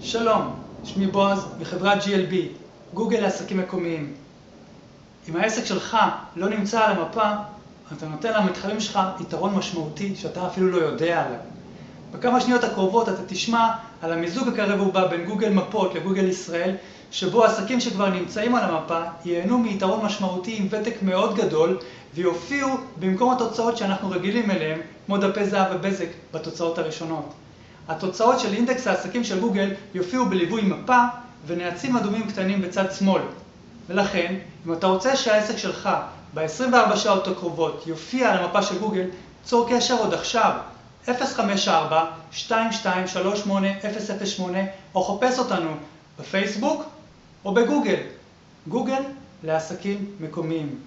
שלום, שמי בועז מחברת GLB, גוגל לעסקים מקומיים. אם העסק שלך לא נמצא על המפה, אתה נותן למתחרים שלך יתרון משמעותי שאתה אפילו לא יודע עליו. בכמה שניות הקרובות אתה תשמע על המיזוג הקרב ובא בין גוגל מפות לגוגל ישראל, שבו העסקים שכבר נמצאים על המפה ייהנו מיתרון משמעותי עם ותק מאוד גדול, ויופיעו במקום התוצאות שאנחנו רגילים אליהם, כמו דפי זהב ובזק בתוצאות הראשונות. התוצאות של אינדקס העסקים של גוגל יופיעו בליווי מפה ונעצים אדומים קטנים בצד שמאל. ולכן, אם אתה רוצה שהעסק שלך ב-24 שעות הקרובות יופיע על המפה של גוגל, צור קשר עוד עכשיו, 054-2238-008, או חפש אותנו בפייסבוק או בגוגל. גוגל לעסקים מקומיים.